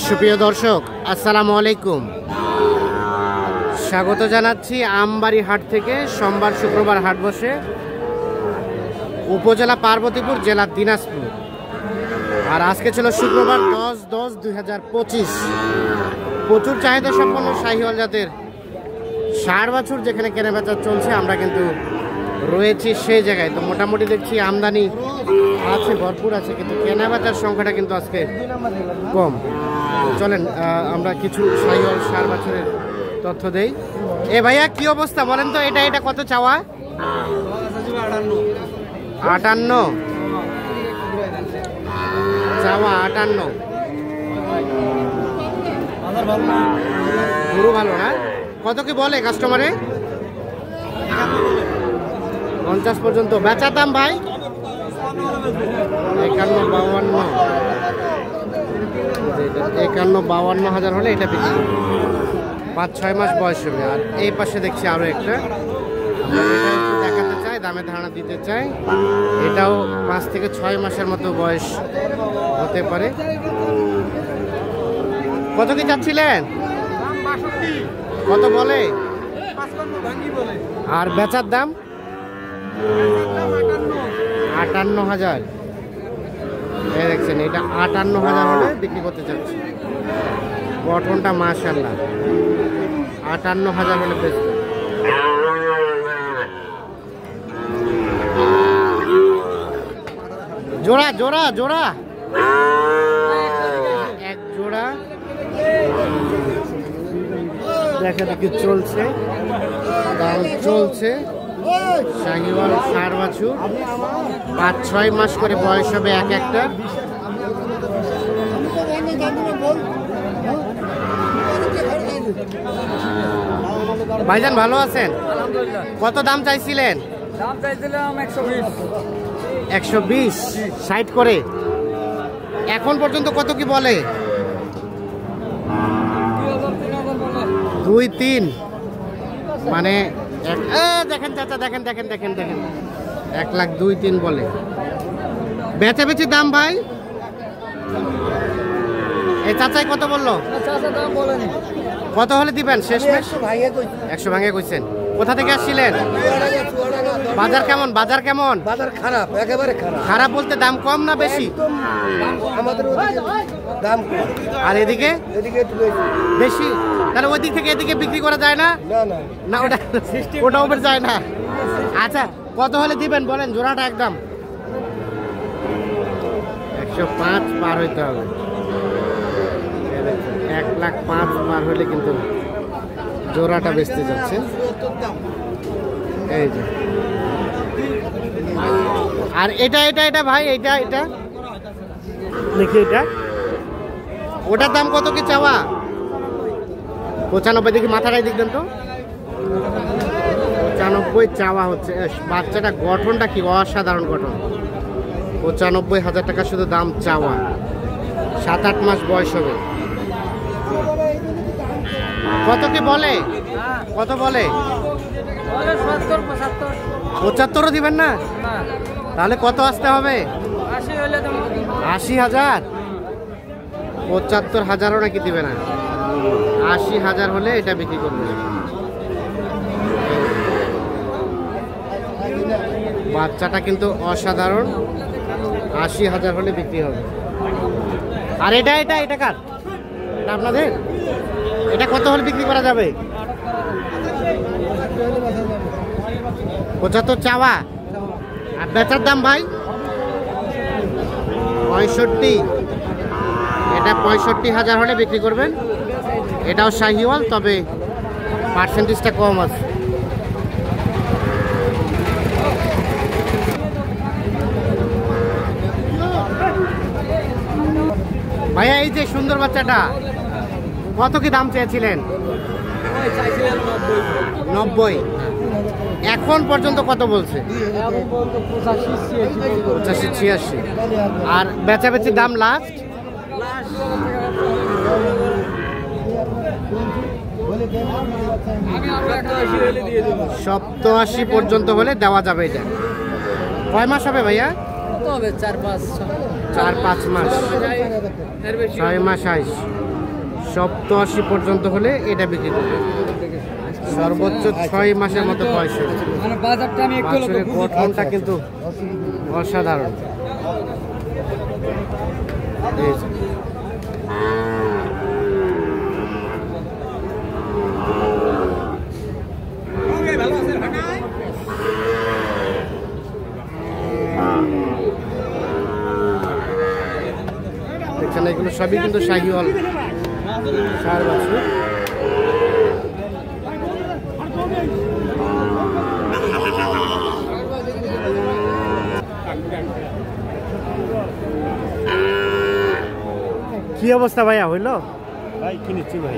সুপ্রিয় দর্শক, আসসালামু আলাইকুম। স্বাগত জানাচ্ছি আমবাড়ি হাট থেকে। সোমবার শুক্রবার হাট বসে উপজেলা পার্বতীপুর, জেলা দিনাজপুর। আর আজকে ছিল শুক্রবার 10/10/2025। প্রচুর চাহিদা সম্পন্ন শাহিওয়াল জাতের ষাঁড় বাছুর যেখানে কেনাবেচা চলছে, আমরা কিন্তু রয়েছি সেই জায়গায়। তো মোটামুটি দেখছি আমদানি আছে, ভরপুর আছে, কিন্তু কেনাবেচার সংখ্যাটা কিন্তু আজকে কম। চলেন আমরা কিছু শাহিওয়াল ষাঁড় বাছুরের তথ্য দেই। এ ভাইয়া কি অবস্থা বলেন তো, এটা কত চাওয়া? 58 চাওয়া, 58। গরু ভালো না? কত কি বলে কাস্টমারে? 50 পর্যন্ত। বেচার দাম ভাই 51-52 হাজার হলে এটা বিক্রি। 5-6 মাস বয়স হবে। আর এই পাশে দেখছি আরো একটা, একটু দেখাতে চাই, দামে ধারণা দিতে চাই। এটাও 5 থেকে 6 মাসের মতো বয়স হতে পারে। কত কি চাচ্ছিলেন? কত বলে? আর বেচার দাম 58,000। দেখছেন, এটা 58,000 হলে বিক্রি করতে চাচ্ছি। গঠনটা মাশাআল্লাহ, 58,000 হলে বেশ। জোড়া জোড়া জোড়া এক জোড়া দেখা দেখি চলছে, দাম চলছে। শাহিওয়াল ষাঁড় বাছুর 5-6 মাস করে বয়স হবে এক একটা। ভাইজান ভালো আছেন? কত দাম চাইছিলেন? দাম চাইছিলাম 120। 120 60 করে। এখন পর্যন্ত কত কি বলে? 2-3 মানে দেখেন চাচা, দেখেন 1,02,3 বলে। বেচাবেচির দাম ভাই এই চাচাই কত বললো? কত হলে দিবেন শেষ? 100 ভাঙে কইছেন। কোথা থেকে আসছিলেন? বাজার কেমন? বাজার খারাপ, একেবারে খারাপ। খারাপ বলতে দাম কম না বেশি? আমাদের দাম কম। আর এদিকে বেশি। তাহলে ওই দিক থেকে এদিকে বিক্রি করা যায় না? না, ওটা ওপর যায় না। আচ্ছা, কত হলে দিবেন বলেন? জোড়াটা একদম 105 পার হইতে হবে। 1,05,000 পার হলে কিন্তু জোড়াটা বেচতে যাচ্ছে। এই যে, আর এটা ভাই, এটা দেখি, ওটার দাম কত কি চাওয়া? 95। দেখি মাথাটাই দেখবেন তো, 95 চাওয়া হচ্ছে। বাচ্চাটা গঠনটা কি অসাধারণ গঠন। 95,000 টাকা শুধু দাম চাওয়া। 7-8 মাস বয়স হবে। কত কি বলে? কত বলে? 75 দিবেন না? তাহলে কত আসতে হবে? 80,000। 75,000ও নাকি দিবে না? 80,000 হলে এটা বিক্রি করবে। বাচ্চাটা কিন্তু অসাধারণ। 80,000 হলে বিক্রি হবে। আর এটা কার? এটা আপনাদের? এটা কত হলে বিক্রি করা যাবে? 75 চাওয়া। আর বেচার দাম ভাই 65। এটা 65,000 হলে বিক্রি করবেন। এটাও শাহিওয়াল, তবে পার্সেন্টেজটা কম আছে। ভাইয়া এই যে সুন্দর বাচ্চাটা কত কি দাম চেয়েছিলেন? 90। এখন পর্যন্ত কত বলছে? 85-86। আর বেচাবেচির দাম লাস্ট 87 পর্যন্ত হলে দেওয়া যাবে। এটা কয় মাস হবে ভাইয়া? 4-5 4-5 মাস, 6 মাস আইস 87 পর্যন্ত হলে এটা বিক্রি করবে। সর্বোচ্চ 6 মাসের মতো বয়স। বাছুরের গঠনটা কিন্তু অসাধারণ। দেখছেন এগুলো সবই কিন্তু শাহিওয়াল ষাঁড় বাছুর। কি অবস্থা ভাইয়া হইলো? ভাই কিনেছি ভাই।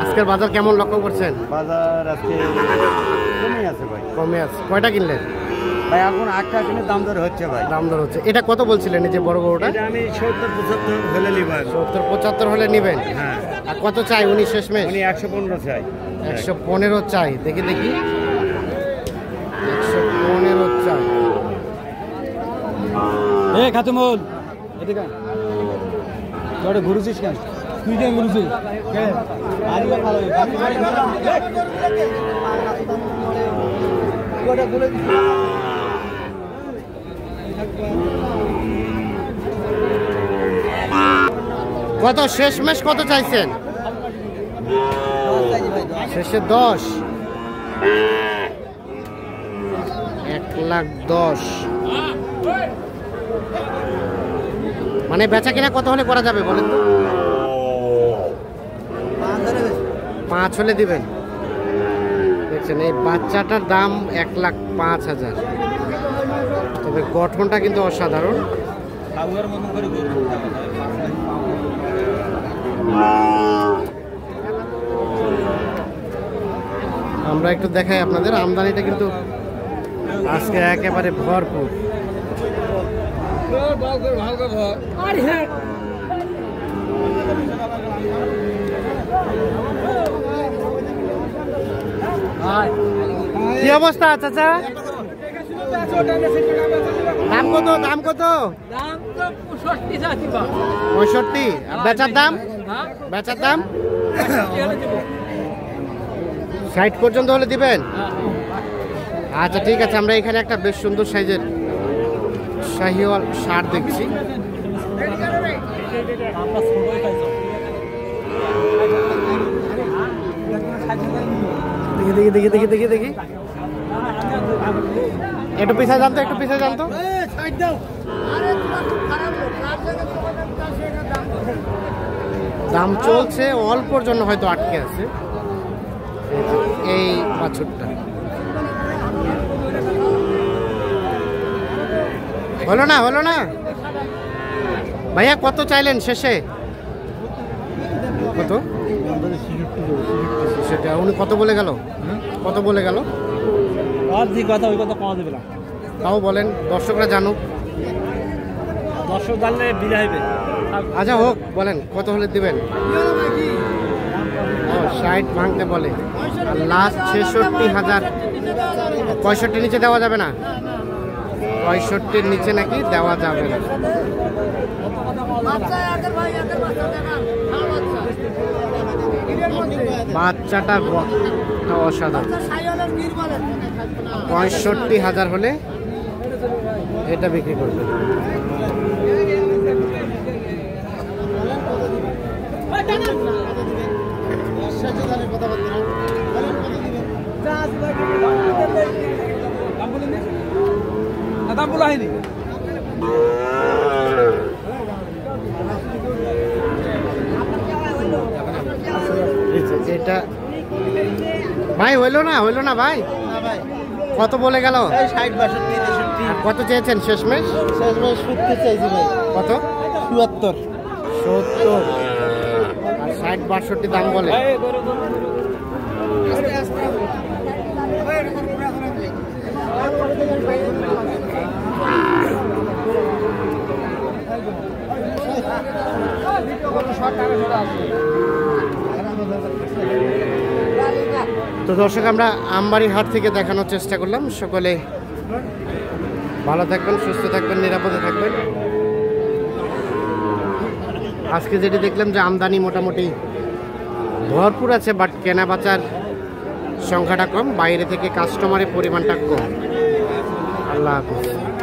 আজকের বাজার কেমন লক্ষ্য করছেন? বাজার আজকে কমে আছে ভাই। কমে আছে। কয়টা কিনলেন ভাই? এখন 8 টাকা কিনে দাম দর হচ্ছে ভাই। দাম দর হচ্ছে। এটা কত বলছিলেন এই যে বড় গরুটা? এটা আমি 70-75 হলে নিব। 70-75 হলে নেবেন? হ্যাঁ। আর কত চাই উনি শেষমেশ? উনি 115 চাই। 115 চাই। দেখি 115 চাই। খাতুমুল এদিকে তোরে ঘুরুছিস কেন? তুই কেন ঘুরুছিস? কত শেষমেশ কত চাইছেন? শেষে 10। 1,10,000 মানে বেচা কিনা কত হলে করা যাবে বলেন তো? 5 হলে দিবেন। দেখছেন এই বাচ্চাটার দাম 1,05,000। তবে গঠনটা কিন্তু অসাধারণ। আমরা একটু দেখাই আপনাদের, আমদানিটা কিন্তু আজকে একেবারে ভরপুর। কি অবস্থা চাচা? দাম কত? দাম কত? 65। বেচার দাম? বেচার দাম 60 পর্যন্ত হলে দিবেন? আচ্ছা ঠিক আছে। আমরা এখানে একটা বেশ সুন্দর সাইজের শাহিওয়াল ষাঁড় দেখছি। দেখি একটু পিছিয়ে জানতো, একটু পিছিয়ে জানতো। দাম চলছে অল্পর জন্য হয়তো আটকে আছে এই বাছুরটা। হলো না ভাইয়া? কত চাইলেন শেষে? কত? সেটা উনি কত বলে গেল? কত বলে গেল? কথা ওই কথা কমা দেবে না। তাও বলেন, দর্শকরা জানুক। দর্শক জানলে বিলে হইবে। আচ্ছা হোক, বলেন কত হলে দিবেন? 60 ভাঙতে বলে। আর লাস্ট 66,000। 65 নিচে দেওয়া যাবে না? 65 নিচে নাকি দেওয়া যাবে না। বাচ্চাটা অসাধারণ। 65,000 হলে এটা বিক্রি করবে। দাম বলা হয়নি। এটা ভাই হইলো না ভাই? কত বলে গেল? 60-62-63। কত চেয়েছেন শেষমেশ? 70 চাইছি ভাই। কত? 77। 70 আর 60-62 দাম বলে। তো দর্শক, আমরা আমবাড়ি হাট থেকে দেখানোর চেষ্টা করলাম। সকলে ভালো থাকবেন, সুস্থ থাকবেন, নিরাপদে থাকবেন। আজকে যেটি দেখলাম যে আমদানি মোটামুটি ভরপুর আছে, বাট কেনা বেচার সংখ্যাটা কম, বাইরে থেকে কাস্টমারের পরিমাণটা কম। আল্লাহ হাফেজ।